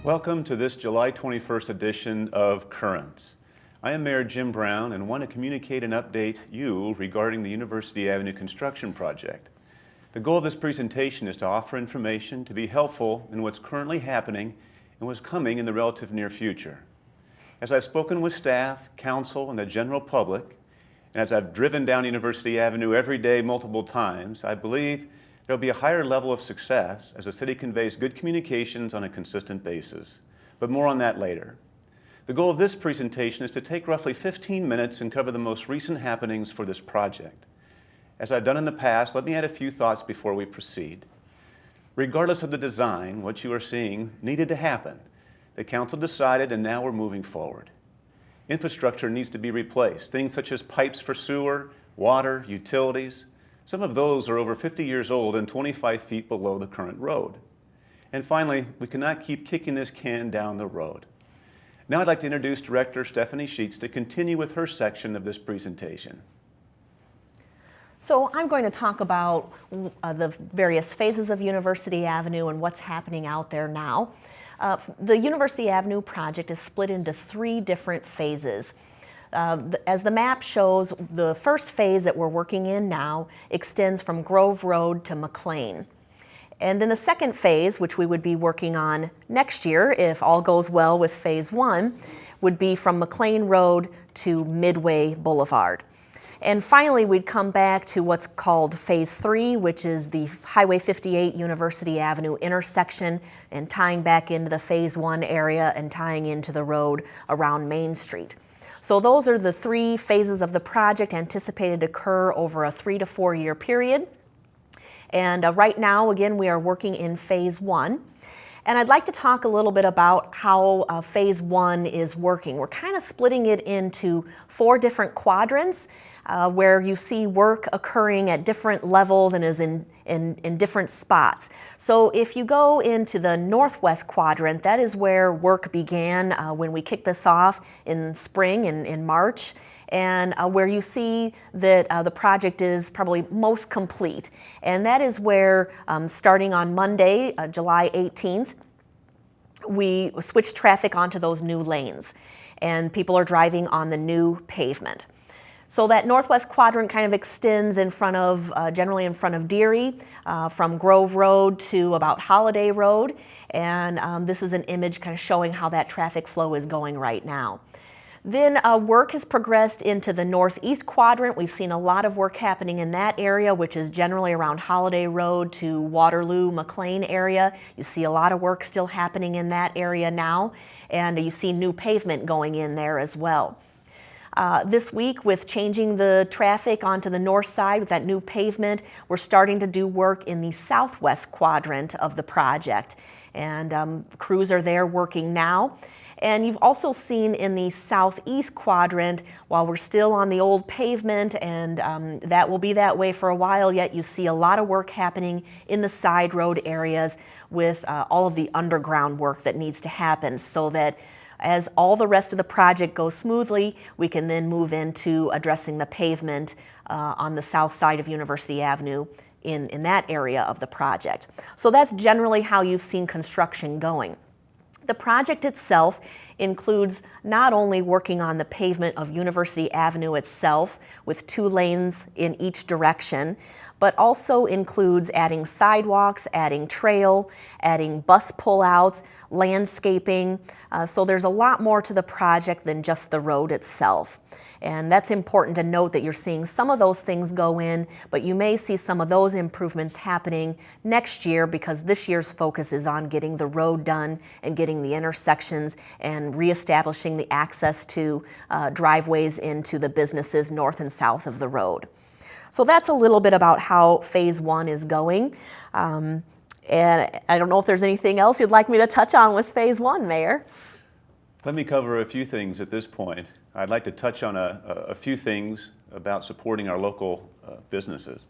Welcome to this July 21st edition of Currents. I am Mayor Jim Brown and want to communicate and update you regarding the University Avenue construction project. The goal of this presentation is to offer information to be helpful in what's currently happening and what's coming in the relative near future. As I've spoken with staff, council, and the general public, and as I've driven down University Avenue every day multiple times, I believe there will be a higher level of success as the city conveys good communications on a consistent basis. But more on that later. The goal of this presentation is to take roughly 15 minutes and cover the most recent happenings for this project. As I've done in the past, let me add a few thoughts before we proceed. Regardless of the design, what you are seeing needed to happen. The council decided, and now we're moving forward. Infrastructure needs to be replaced. Things such as pipes for sewer, water, utilities. Some of those are over 50 years old and 25 feet below the current road. And finally, we cannot keep kicking this can down the road. Now I'd like to introduce Director Stephanie Sheets to continue with her section of this presentation. So I'm going to talk about the various phases of University Avenue and what's happening out there now. The University Avenue project is split into 3 different phases. As the map shows, the first phase that we're working in now extends from Grove Road to McLean. And then the second phase, which we would be working on next year, if all goes well with phase 1, would be from McLean Road to Midway Boulevard. And finally, we'd come back to what's called phase 3, which is the Highway 58 University Avenue intersection, and tying back into the phase 1 area and tying into the road around Main Street. So those are the 3 phases of the project anticipated to occur over a 3 to 4 year period. And right now, again, we are working in phase 1. And I'd like to talk a little bit about how phase 1 is working. We're kind of splitting it into 4 different quadrants where you see work occurring at different levels and is in different spots. So if you go into the northwest quadrant, that is where work began when we kicked this off in spring, in March, and where you see that the project is probably most complete. And that is where, starting on Monday, July 18th, we switched traffic onto those new lanes, and people are driving on the new pavement. So that northwest quadrant kind of extends in front of, generally in front of Deary, from Grove Road to about Holiday Road. And this is an image kind of showing how that traffic flow is going right now. Then work has progressed into the northeast quadrant. We've seen a lot of work happening in that area, which is generally around Holiday Road to Waterloo, McLean area. You see a lot of work still happening in that area now, and you see new pavement going in there as well. This week, with changing the traffic onto the north side with that new pavement, we're starting to do work in the southwest quadrant of the project. And crews are there working now. And you've also seen in the southeast quadrant, while we're still on the old pavement, and that will be that way for a while yet, you see a lot of work happening in the side road areas with all of the underground work that needs to happen, so that as all the rest of the project goes smoothly, we can then move into addressing the pavement on the south side of University Avenue in that area of the project. So that's generally how you've seen construction going. The project itself includes not only working on the pavement of University Avenue itself with 2 lanes in each direction, but also includes adding sidewalks, adding trail, adding bus pullouts, landscaping. So there's a lot more to the project than just the road itself. And that's important to note, that you're seeing some of those things go in, but you may see some of those improvements happening next year, because this year's focus is on getting the road done and getting the intersections and reestablishing the access to driveways into the businesses north and south of the road. So that's a little bit about how phase 1 is going. And I don't know if there's anything else you'd like me to touch on with phase 1, Mayor. Let me cover a few things at this point. I'd like to touch on a few things about supporting our local businesses.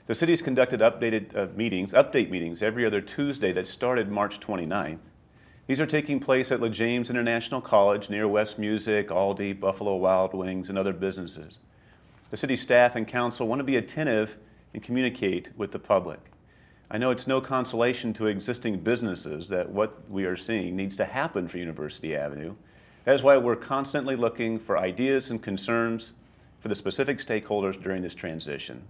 The city's conducted update meetings every other Tuesday that started March 29th. These are taking place at LaJames International College, near West Music, Aldi, Buffalo Wild Wings, and other businesses. The city staff and council want to be attentive and communicate with the public. I know it's no consolation to existing businesses that what we are seeing needs to happen for University Avenue. That is why we're constantly looking for ideas and concerns for the specific stakeholders during this transition.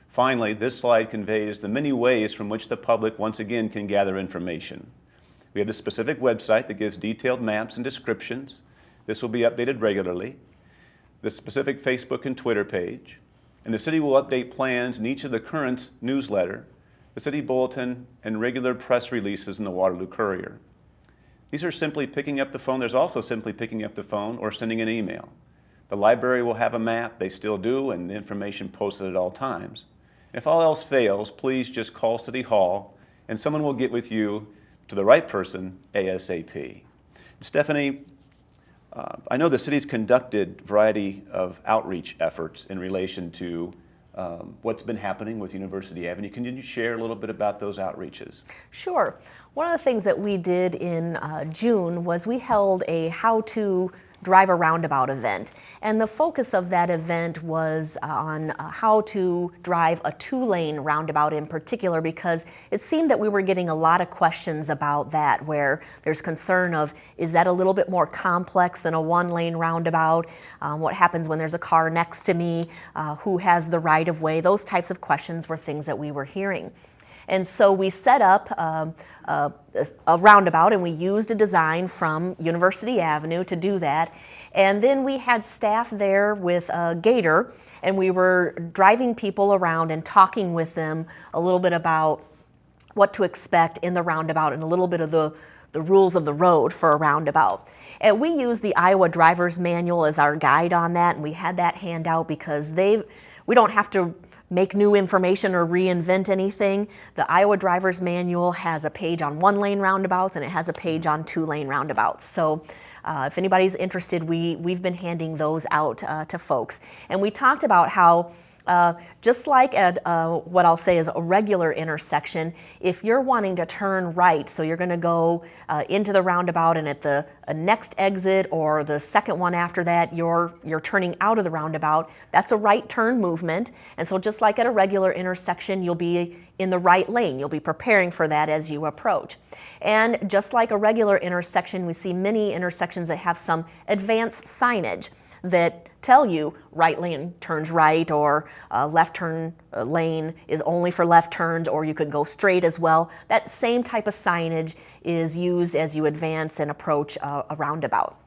Finally, this slide conveys the many ways from which the public once again can gather information. We have the specific website that gives detailed maps and descriptions. This will be updated regularly. The specific Facebook and Twitter page. And the city will update plans in each of the Currents newsletter, the city bulletin, and regular press releases in the Waterloo Courier. These are simply picking up the phone. There's also simply picking up the phone or sending an email. The library will have a map. They still do, and the information posted at all times. If all else fails, please just call City Hall, and someone will get with you to the right person ASAP. Stephanie, I know the city's conducted a variety of outreach efforts in relation to what's been happening with University Avenue. Can you share a little bit about those outreaches? Sure. One of the things that we did in June was we held a how-to drive a roundabout event. And the focus of that event was on how to drive a two-lane roundabout in particular, because it seemed that we were getting a lot of questions about that, where there's concern of, is that a little bit more complex than a one-lane roundabout? What happens when there's a car next to me? Who has the right of way? Those types of questions were things that we were hearing. And so we set up a roundabout, and we used a design from University Avenue to do that. And then we had staff there with a gator, and we were driving people around and talking with them a little bit about what to expect in the roundabout and a little bit of the rules of the road for a roundabout. And we used the Iowa Driver's Manual as our guide on that, and we had that handout because we don't have to make new information or reinvent anything. The Iowa Driver's Manual has a page on one-lane roundabouts, and it has a page on two-lane roundabouts. So if anybody's interested, we've been handing those out to folks. And we talked about how just like at what I'll say is a regular intersection, if you're wanting to turn right, so you're going to go into the roundabout, and at the next exit or the second one after that, you're turning out of the roundabout, that's a right turn movement. And so just like at a regular intersection, you'll be in the right lane. You'll be preparing for that as you approach. And just like a regular intersection, we see many intersections that have some advanced signage that tell you right lane turns right, or left turn lane is only for left turns, or you could go straight as well. That same type of signage is used as you advance and approach a roundabout.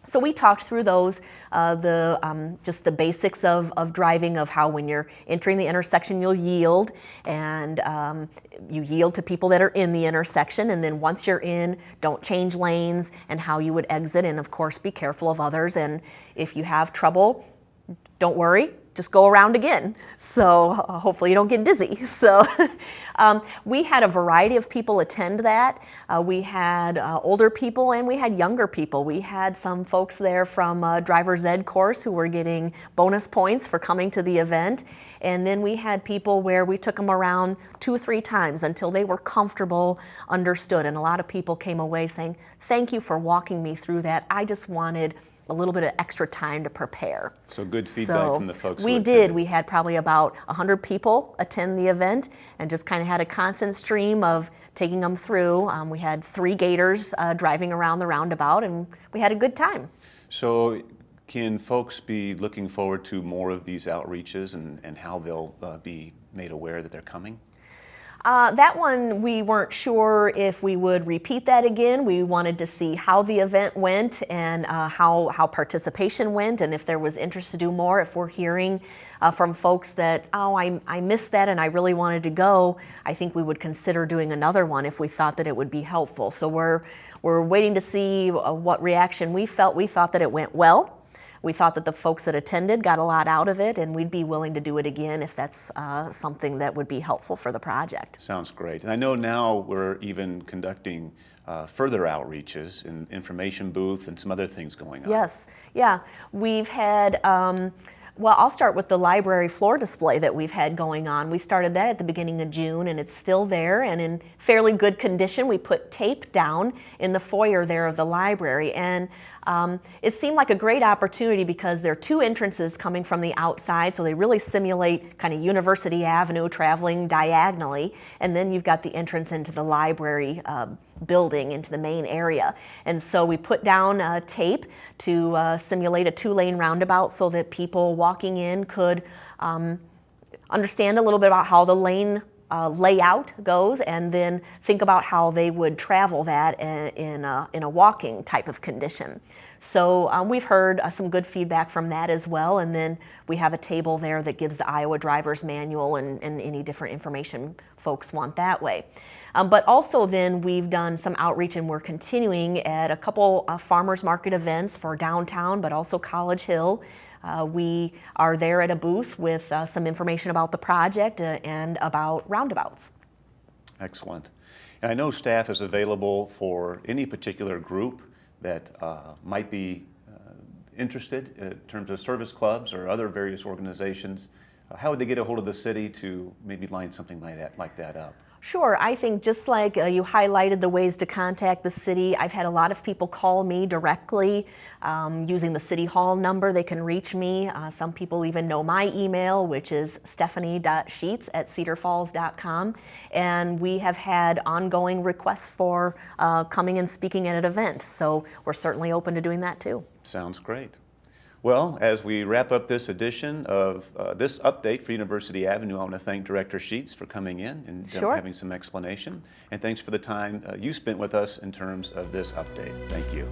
So we talked through those, just the basics of driving, of how when you're entering the intersection you'll yield, and you yield to people that are in the intersection, and then once you're in, don't change lanes, and how you would exit, and of course be careful of others, and if you have trouble, don't worry, just go around again. So hopefully you don't get dizzy. So we had a variety of people attend that. We had older people and we had younger people. We had some folks there from driver's ed course who were getting bonus points for coming to the event. And then we had people where we took them around 2 or 3 times until they were comfortable, understood. And a lot of people came away saying, thank you for walking me through that. I just wanted a little bit of extra time to prepare. So good feedback from the folks who we attended. did. We had probably about 100 people attend the event, and just kind of had a constant stream of taking them through. We had 3 gators driving around the roundabout, and we had a good time. So can folks be looking forward to more of these outreaches, and how they'll be made aware that they're coming? That one, we weren't sure if we would repeat that again. We wanted to see how the event went, and how participation went, and if there was interest to do more. If we're hearing from folks that, oh, I missed that and I really wanted to go, I think we would consider doing another one if we thought that it would be helpful. So we're waiting to see what reaction we felt. We thought that it went well. We thought that the folks that attended got a lot out of it, and we'd be willing to do it again if that's something that would be helpful for the project. Sounds great. And I know now we're even conducting further outreaches in information booth and some other things going on. Yes, yeah. We've had Well, I'll start with the library floor display that we've had going on. We started that at the beginning of June, and it's still there and in fairly good condition. We put tape down in the foyer there of the library, and it seemed like a great opportunity because there are two entrances coming from the outside, so they really simulate kind of University Avenue traveling diagonally, and then you've got the entrance into the library building, into the main area. And so we put down tape to simulate a two-lane roundabout so that people walking in could understand a little bit about how the lane layout goes, and then think about how they would travel that in a walking type of condition. So we've heard some good feedback from that as well, and then we have a table there that gives the Iowa Driver's Manual and any different information folks want that way. But also then we've done some outreach, and we're continuing at a couple farmers market events for downtown, but also College Hill. We are there at a booth with some information about the project and about roundabouts. Excellent. And I know staff is available for any particular group that might be interested in terms of service clubs or other various organizations. How would they get a hold of the city to maybe line something like that up? Sure, I think just like you highlighted the ways to contact the city, I've had a lot of people call me directly using the City Hall number. They can reach me. Some people even know my email, which is stephanie.sheets@cedarfalls.com. And we have had ongoing requests for coming and speaking at an event. So we're certainly open to doing that too. Sounds great. Well, as we wrap up this edition of this update for University Avenue, I want to thank Director Sheets for coming in and Sure. having some explanation. And thanks for the time you spent with us in terms of this update. Thank you.